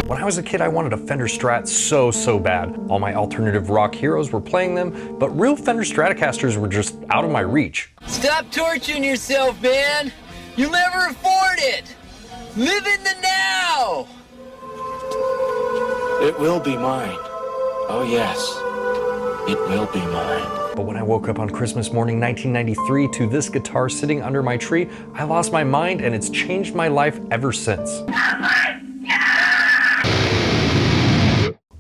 When I was a kid, I wanted a Fender Strat so bad. All my alternative rock heroes were playing them, but real Fender Stratocasters were just out of my reach. Stop torturing yourself, man! You'll never afford it! Live in the now! It will be mine. Oh yes, it will be mine. But when I woke up on Christmas morning 1993 to this guitar sitting under my tree, I lost my mind, and it's changed my life ever since.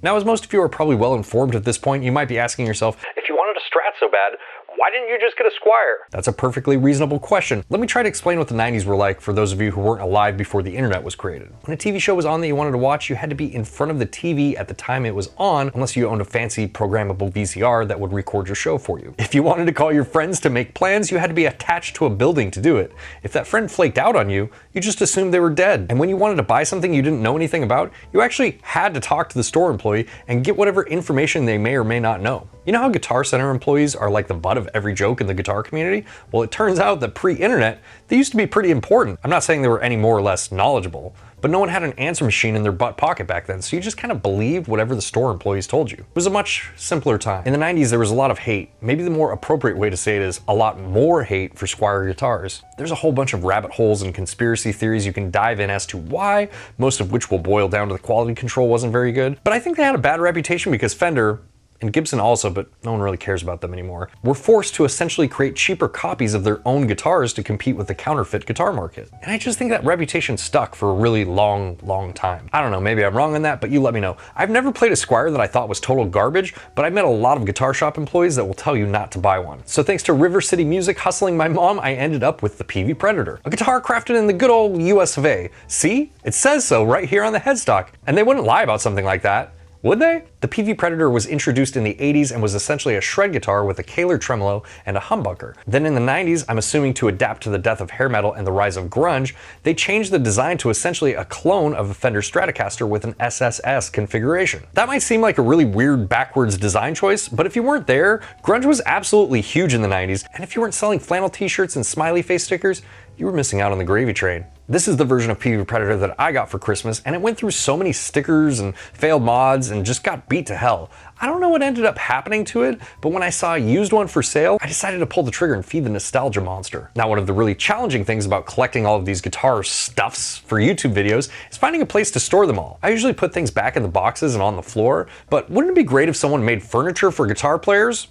Now, as most of you are probably well informed at this point, you might be asking yourself, if you wanted a Strat so bad, why didn't you just get a Squier? That's a perfectly reasonable question. Let me try to explain what the 90s were like for those of you who weren't alive before the internet was created. When a TV show was on that you wanted to watch, you had to be in front of the TV at the time it was on, unless you owned a fancy programmable VCR that would record your show for you. If you wanted to call your friends to make plans, you had to be attached to a building to do it. If that friend flaked out on you, you just assumed they were dead. And when you wanted to buy something you didn't know anything about, you actually had to talk to the store employee and get whatever information they may or may not know. You know how Guitar Center employees are like the butt of every joke in the guitar community? Well, it turns out that pre-internet, they used to be pretty important. I'm not saying they were any more or less knowledgeable, but no one had an answer machine in their butt pocket back then, so you just kind of believed whatever the store employees told you. It was a much simpler time. In the 90s, there was a lot of hate. Maybe the more appropriate way to say it is a lot more hate for Squier guitars. There's a whole bunch of rabbit holes and conspiracy theories you can dive in as to why, most of which will boil down to the quality control wasn't very good. But I think they had a bad reputation because Fender, and Gibson also, but no one really cares about them anymore, were forced to essentially create cheaper copies of their own guitars to compete with the counterfeit guitar market. And I just think that reputation stuck for a really long time. I don't know, maybe I'm wrong on that, but you let me know. I've never played a Squier that I thought was total garbage, but I've met a lot of guitar shop employees that will tell you not to buy one. So thanks to River City Music hustling my mom, I ended up with the Peavey Predator, a guitar crafted in the good old US of A. See? It says so right here on the headstock. And they wouldn't lie about something like that, would they? The Peavey Predator was introduced in the 80s and was essentially a shred guitar with a 𝐒𝐿R tremolo and a humbucker. Then in the 90s, I'm assuming to adapt to the death of hair metal and the rise of grunge, they changed the design to essentially a clone of a Fender Stratocaster with an SSS configuration. That might seem like a really weird backwards design choice, but if you weren't there, grunge was absolutely huge in the 90s, and if you weren't selling flannel t-shirts and smiley face stickers, you were missing out on the gravy train. This is the version of Peavey Predator that I got for Christmas, and it went through so many stickers and failed mods and just got beat to hell. I don't know what ended up happening to it, but when I saw a used one for sale, I decided to pull the trigger and feed the nostalgia monster. Now, one of the really challenging things about collecting all of these guitar stuffs for YouTube videos is finding a place to store them all. I usually put things back in the boxes and on the floor, but wouldn't it be great if someone made furniture for guitar players?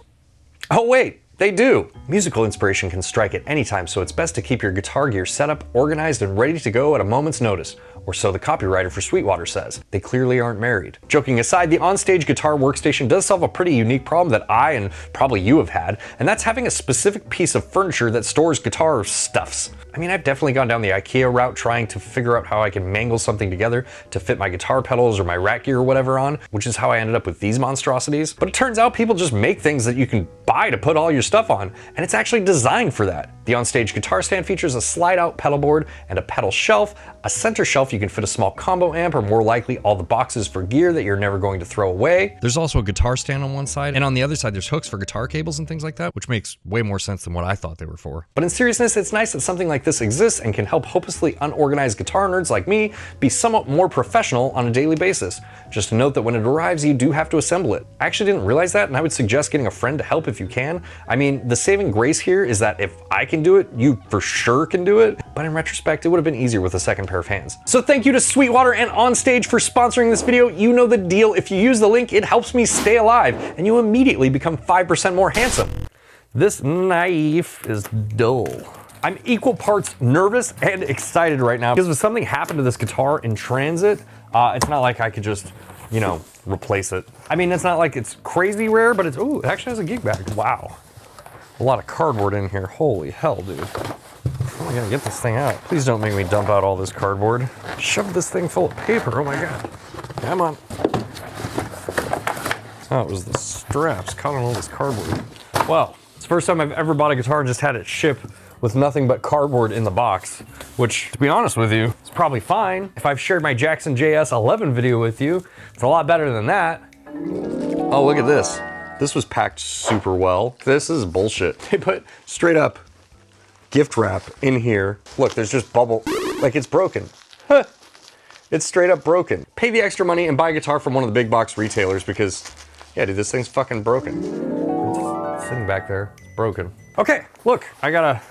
Oh wait, they do. Musical inspiration can strike at any time, so it's best to keep your guitar gear set up, organized, and ready to go at a moment's notice. Or so the copywriter for 𝐒𝐿water says. They clearly aren't married. Joking aside, the onstage guitar workstation does solve a pretty unique problem that I and probably you have had, and that's having a specific piece of furniture that stores guitar stuffs. I mean, I've definitely gone down the IKEA route trying to figure out how I can mangle something together to fit my guitar pedals or my rack gear or whatever on, which is how I ended up with these monstrosities. But it turns out people just make things that you can buy to put all your stuff on, and it's actually designed for that. The onstage guitar stand features a slide-out pedal board and a pedal shelf, a center shelf you can fit a small combo amp or more likely all the boxes for gear that you're never going to throw away. There's also a guitar stand on one side, and on the other side there's hooks for guitar cables and things like that, which makes way more sense than what I thought they were for. But in seriousness, it's nice that something like this exists and can help hopelessly unorganized guitar nerds like me be somewhat more professional on a daily basis. Just a note that when it arrives, you do have to assemble it. I actually didn't realize that, and I would suggest getting a friend to help if you can. I mean, the saving grace here is that if I can do it, you for sure can do it, but in retrospect, it would have been easier with a second pair of hands. So thank you to 𝐒𝐿water and Onstage for sponsoring this video. You know the deal. If you use the link, it helps me stay alive, and you immediately become 5% more handsome. This knife is dull. I'm equal parts nervous and excited right now because if something happened to this guitar in transit, it's not like I could just, you know, replace it. I mean, it's not like it's crazy rare, but it's, ooh, it actually has a gig bag. Wow. A lot of cardboard in here. Holy hell, dude. I gotta get this thing out. Please don't make me dump out all this cardboard. Shove this thing full of paper. Oh my God. Come on. Oh, it was the straps caught on all this cardboard. Well, it's the first time I've ever bought a guitar and just had it ship with nothing but cardboard in the box, which, to be honest with you, is probably fine. If I've shared my Jackson JS11 video with you, it's a lot better than that. Oh, look at this. This was packed super well. This is bullshit. They put straight up gift wrap in here. Look, there's just bubble, like it's broken. Huh. It's straight up broken. Pay the extra money and buy a guitar from one of the big box retailers because, yeah, dude, this thing's fucking broken. It's sitting back there, it's broken. Okay, look, I got a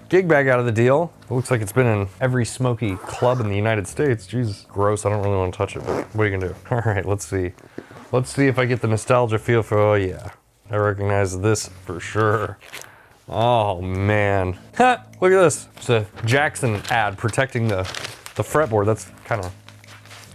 gig bag out of the deal. It looks like it's been in every smoky club in the United States. Jesus, gross, I don't really want to touch it, but what are you gonna do? All right, let's see. Let's see if I get the nostalgia feel for, oh yeah. I recognize this for sure. Oh man. Ha, look at this. It's a Jackson ad protecting the fretboard. That's kind of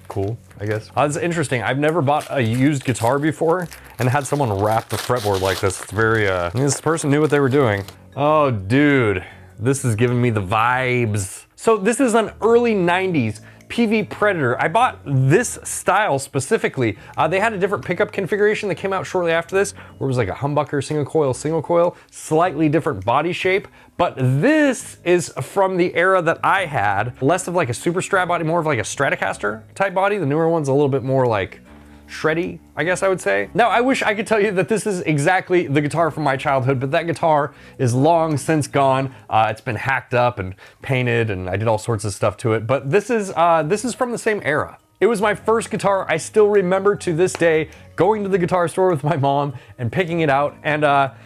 cool, I guess. It's interesting. I've never bought a used guitar before and had someone wrap the fretboard like this. It's very, this person knew what they were doing. Oh dude, this is giving me the vibes. So this is an early 90s Peavey Predator. I bought this style specifically. They had a different pickup configuration that came out shortly after this, where it was like a humbucker, single coil, slightly different body shape. But this is from the era that I had, less of like a super strat body, more of like a Stratocaster type body. The newer one's a little bit more like shreddy, I guess I would say. Now, I wish I could tell you that this is exactly the guitar from my childhood, but that guitar is long since gone. It's been hacked up and painted, and I did all sorts of stuff to it. But this is from the same era. It was my first guitar. I still remember to this day going to the guitar store with my mom and picking it out. And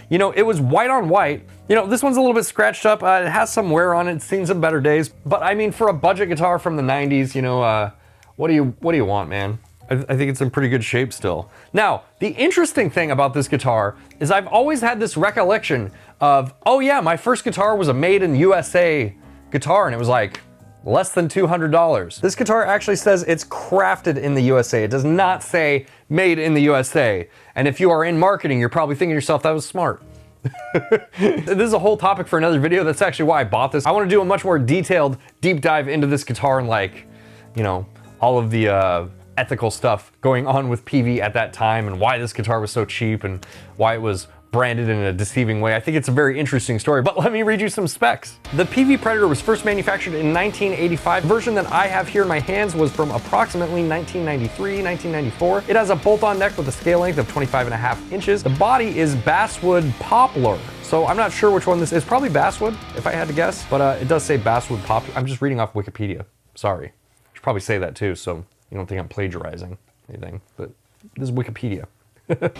you know, it was white on white. You know, this one's a little bit scratched up. It has some wear on it. It's seen some better days. But I mean, for a budget guitar from the 90s, you know, what do you want, man? I think it's in pretty good shape still. Now, the interesting thing about this guitar is I've always had this recollection of, oh yeah, my first guitar was a made in USA guitar, and it was like less than $200. This guitar actually says it's crafted in the USA. It does not say made in the USA. And if you are in marketing, you're probably thinking to yourself, that was smart. This is a whole topic for another video. That's actually why I bought this. I want to do a much more detailed deep dive into this guitar and, like, you know, all of the ethical stuff going on with Peavey at that time and why this guitar was so cheap and why it was branded in a deceiving way. I think it's a very interesting story, but let me read you some specs. The Peavey Predator was first manufactured in 1985. The version that I have here in my hands was from approximately 1993, 1994. It has a bolt-on neck with a scale length of 25.5 inches. The body is basswood poplar. So I'm not sure which one this is. Probably basswood, if I had to guess, but it does say basswood poplar. I'm just reading off Wikipedia. Sorry. I should probably say that too, so you don't think I'm plagiarizing anything, but this is Wikipedia.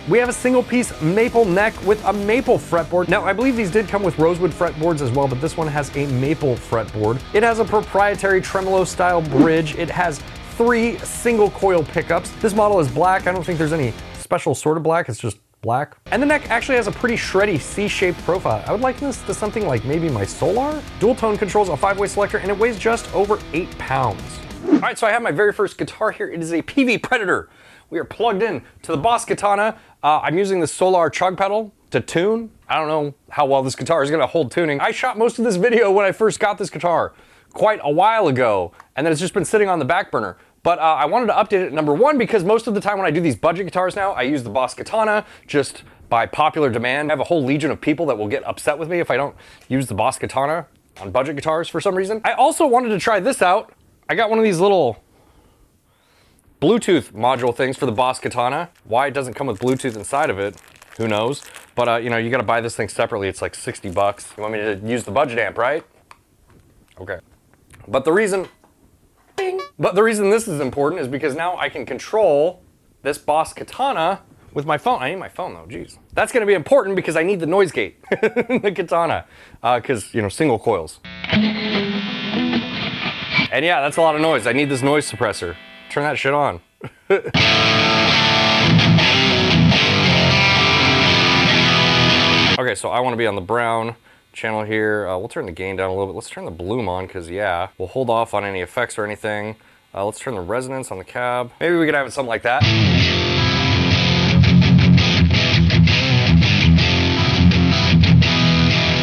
We have a single piece maple neck with a maple fretboard. Now, I believe these did come with rosewood fretboards as well, but this one has a maple fretboard. It has a proprietary tremolo style bridge. It has 3 single coil pickups. This model is black. I don't think there's any special sort of black. It's just black. And the neck actually has a pretty shreddy C-shaped profile. I would liken this to something like maybe my Solar. Dual tone controls, a 5-way selector, and it weighs just over 8 pounds. All right, so I have my very first guitar here. It is a Peavey Predator. We are plugged in to the Boss Katana. I'm using the Solar chug pedal to tune. I don't know how well this guitar is gonna hold tuning. I shot most of this video when I first got this guitar quite a while ago, and then it's just been sitting on the back burner. But I wanted to update it, number one, because most of the time when I do these budget guitars now, I use the Boss Katana just by popular demand. I have a whole legion of people that will get upset with me if I don't use the Boss Katana on budget guitars for some reason. I also wanted to try this out. I got one of these little Bluetooth module things for the Boss Katana. Why it doesn't come with Bluetooth inside of it, who knows? But you know, you gotta buy this thing separately. It's like 60 bucks. You want me to use the budget amp, right? Okay. But the reason this is important is because now I can control this Boss Katana with my phone. I need my phone though, geez. That's gonna be important because I need the noise gate in the Katana, because, you know, single coils. And yeah, that's a lot of noise. I need this noise suppressor. Turn that shit on. Okay, so I want to be on the brown channel here. We'll turn the gain down a little bit. Let's turn the bloom on, because yeah, we'll hold off on any effects or anything. Let's turn the resonance on the cab. Maybe we could have it something like that.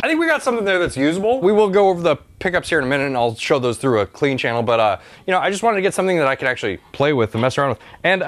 I think we got something there that's usable. We will go over the pickups here in a minute, and I'll show those through a clean channel, but you know, I just wanted to get something that I could actually play with and mess around with. And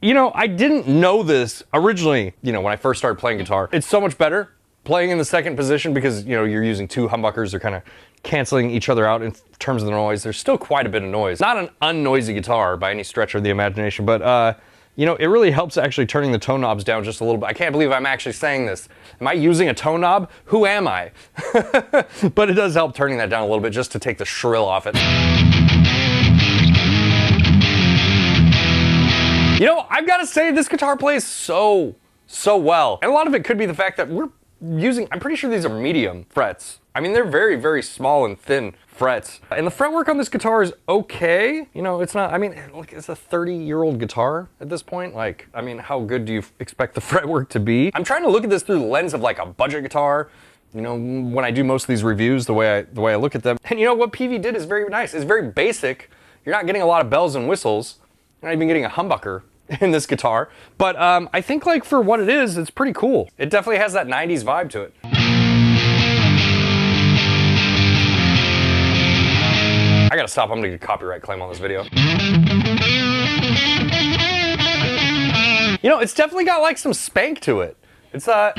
you know, I didn't know this originally, you know, when I first started playing guitar. It's so much better playing in the second position because, you know, you're using 2 humbuckers. They're kind of canceling each other out in terms of the noise. There's still quite a bit of noise. Not an unnoisy guitar by any stretch of the imagination, but you know, it really helps actually turning the tone knobs down just a little bit. I can't believe I'm actually saying this. Am I using a tone knob? Who am I? But it does help turning that down a little bit just to take the shrill off it. You know, I've got to say this guitar plays so well. And a lot of it could be the fact that we're using, I'm pretty sure these are medium frets. I mean, they're very, very small and thin frets. And the fretwork on this guitar is okay. You know, it's not, I mean, look, it's a 30-year-old guitar at this point. Like, I mean, how good do you expect the fretwork to be? I'm trying to look at this through the lens of like a budget guitar. You know, when I do most of these reviews, the way I look at them. And you know, what Peavey did is very nice. It's very basic. You're not getting a lot of bells and whistles. You're not even getting a humbucker in this guitar. But I think like for what it is, it's pretty cool. It definitely has that 90s vibe to it. I gotta stop, I'm gonna get a copyright claim on this video. You know, it's definitely got like some spank to it. It's and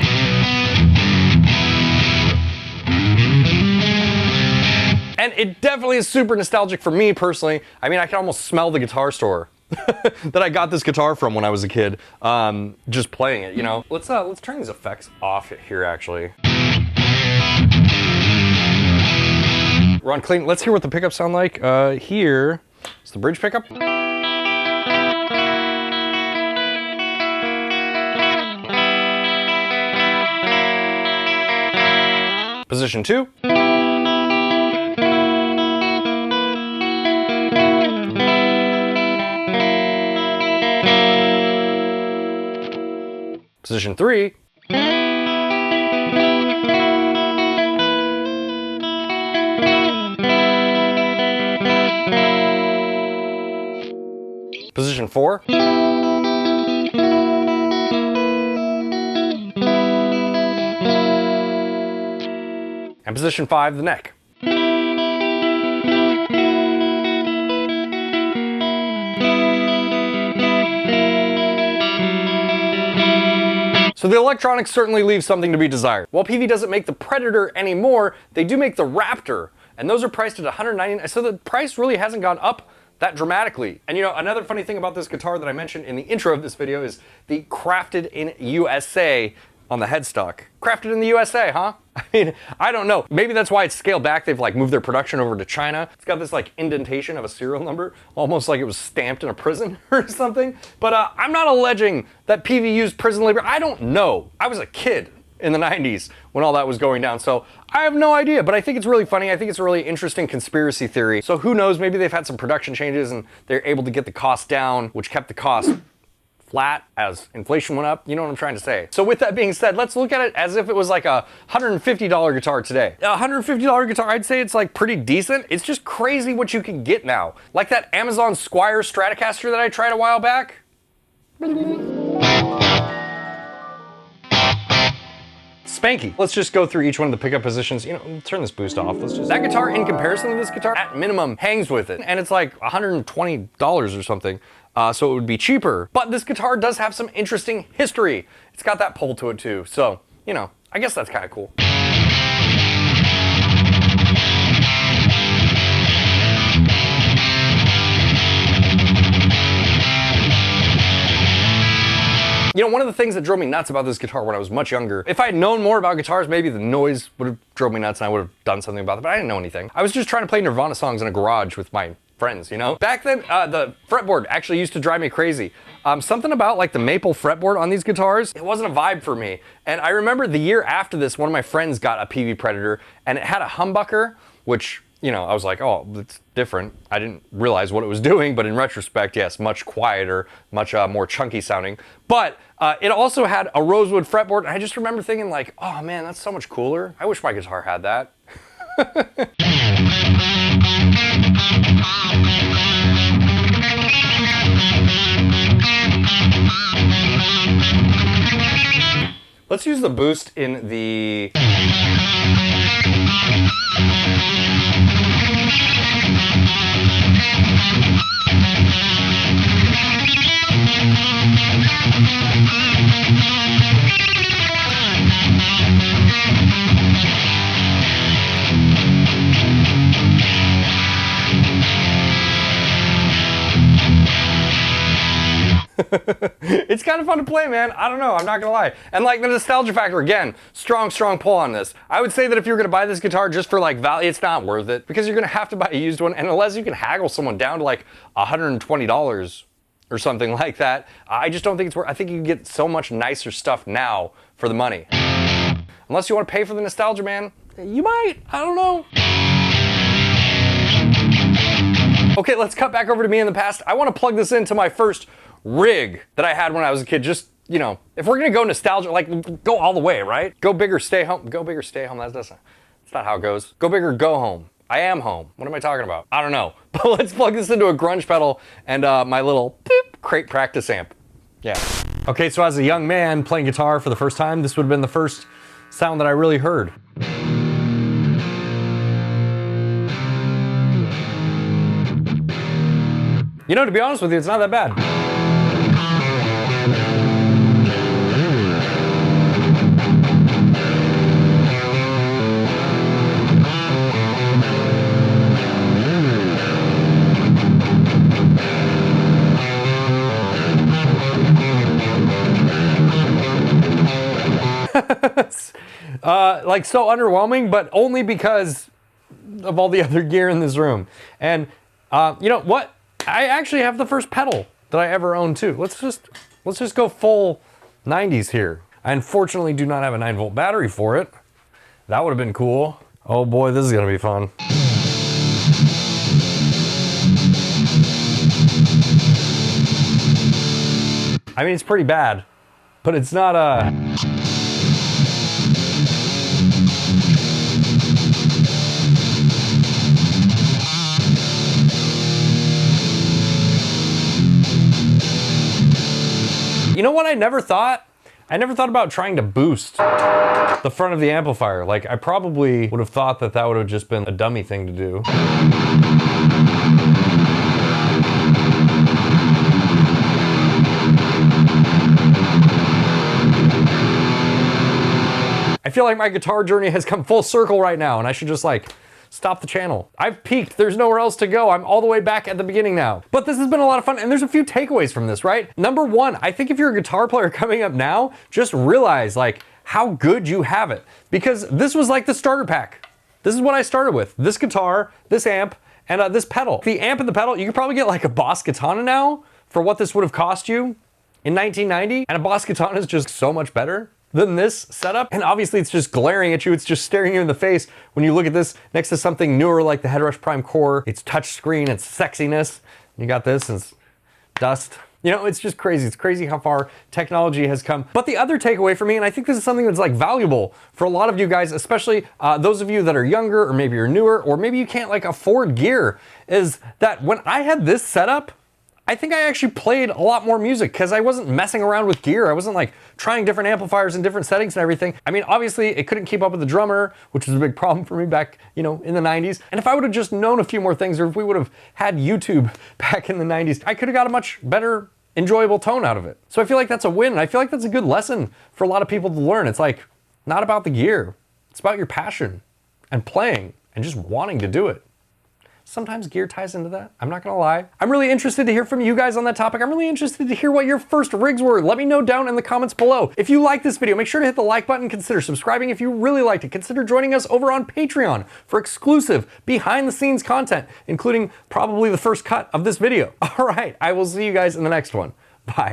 it definitely is super nostalgic for me personally. I mean, I can almost smell the guitar store that I got this guitar from when I was a kid, just playing it, you know? Let's turn these effects off here, actually. Ron, clean, let's hear what the pickups sound like. Here is the bridge pickup. Position 2. Position 3. Position 4. And position 5, the neck. So the electronics certainly leave something to be desired. While Peavey doesn't make the Predator anymore, they do make the Raptor, and those are priced at $199. So the price really hasn't gone up that dramatically. And you know, another funny thing about this guitar that I mentioned in the intro of this video is the crafted in USA on the headstock. Crafted in the USA, huh? I mean, I don't know. Maybe that's why it's scaled back. They've like moved their production over to China. It's got this like indentation of a serial number, almost like it was stamped in a prison or something. But I'm not alleging that Peavey used prison labor. I don't know. I was a kid in the 90s when all that was going down, so I have no idea. But I think it's really funny. I think it's a really interesting conspiracy theory. So who knows, maybe they've had some production changes and they're able to get the cost down, which kept the cost flat as inflation went up. You know what I'm trying to say. So with that being said, let's look at it as if it was like a $150 guitar today. A $150 guitar, I'd say it's like pretty decent. It's just crazy what you can get now. Like that Amazon Squire Stratocaster that I tried a while back. Spanky. Let's just go through each one of the pickup positions. You know, turn this boost off. That guitar in comparison to this guitar, at minimum, hangs with it. And it's like $120 or something. So it would be cheaper. But this guitar does have some interesting history. It's got that pull to it too. So, you know, I guess that's kind of cool. You know, one of the things that drove me nuts about this guitar when I was much younger, if I had known more about guitars, maybe the noise would have drove me nuts and I would have done something about it, but I didn't know anything. I was just trying to play Nirvana songs in a garage with my friends, you know? Back then, the fretboard actually used to drive me crazy. Something about like the maple fretboard on these guitars, it wasn't a vibe for me. And I remember the year after this, one of my friends got a Peavey Predator and it had a humbucker, which, you know, I was like, oh, that's different. I didn't realize what it was doing, but in retrospect, yes, much quieter, much more chunky sounding. But it also had a rosewood fretboard, and I just remember thinking like, oh man, that's so much cooler. I wish my guitar had that. Let's use the boost in the... It's kind of fun to play, man. I don't know, I'm not gonna lie. And like the nostalgia factor, again, strong pull on this. I would say that if you're gonna buy this guitar just for like value, it's not worth it because you're gonna have to buy a used one, and unless you can haggle someone down to like $120, or something like that. I just don't think it's worth. I think you can get so much nicer stuff now for the money. Unless you want to pay for the nostalgia, man. You might. I don't know. Okay, let's cut back over to me in the past. I want to plug this into my first rig that I had when I was a kid. Just, you know, if we're gonna go nostalgia, like, go all the way, right? Go big or stay home. Go big or stay home. That's not how it goes. Go big or go home. I am home. What am I talking about? I don't know. But let's plug this into a grunge pedal and my little beep crate practice amp. Yeah. Okay, so as a young man playing guitar for the first time, this would have been the first sound that I really heard. You know, to be honest with you, it's not that bad. Like, so underwhelming, but only because of all the other gear in this room. And you know what? I actually have the first pedal that I ever owned too. Let's just go full 90s here. I unfortunately do not have a 9-volt battery for it. That would have been cool. Oh boy, this is gonna be fun. I mean, it's pretty bad, but it's not You know what I never thought? I never thought about trying to boost the front of the amplifier. Like, I probably would have thought that that would have just been a dummy thing to do. I feel like my guitar journey has come full circle right now, and I should just, like, stop the channel. I've peaked. There's nowhere else to go. I'm all the way back at the beginning now. But this has been a lot of fun, and there's a few takeaways from this, right? Number one, I think if you're a guitar player coming up now, just realize, like, how good you have it. Because this was like the starter pack. This is what I started with. This guitar, this amp, and this pedal. The amp and the pedal, you could probably get like a Boss Katana now for what this would have cost you in 1990, and a Boss Katana is just so much better than this setup. And obviously it's just glaring at you, it's just staring you in the face when you look at this next to something newer like the Headrush Prime Core. It's touchscreen, it's sexiness. You got this, and it's dust. You know, it's just crazy. It's crazy how far technology has come. But the other takeaway for me, and I think this is something that's like valuable for a lot of you guys, especially those of you that are younger, or maybe you're newer, or maybe you can't like afford gear, is that when I had this setup, I think I actually played a lot more music because I wasn't messing around with gear. I wasn't like trying different amplifiers and different settings and everything. I mean, obviously it couldn't keep up with the drummer, which was a big problem for me back, you know, in the 90s. And if I would have just known a few more things, or if we would have had YouTube back in the 90s, I could have got a much better, enjoyable tone out of it. So I feel like that's a win. And I feel like that's a good lesson for a lot of people to learn. It's like, not about the gear. It's about your passion and playing and just wanting to do it. Sometimes gear ties into that, I'm not gonna lie. I'm really interested to hear from you guys on that topic. I'm really interested to hear what your first rigs were. Let me know down in the comments below. If you like this video, make sure to hit the like button, consider subscribing if you really liked it. Consider joining us over on Patreon for exclusive behind the scenes content, including probably the first cut of this video. All right, I will see you guys in the next one. Bye.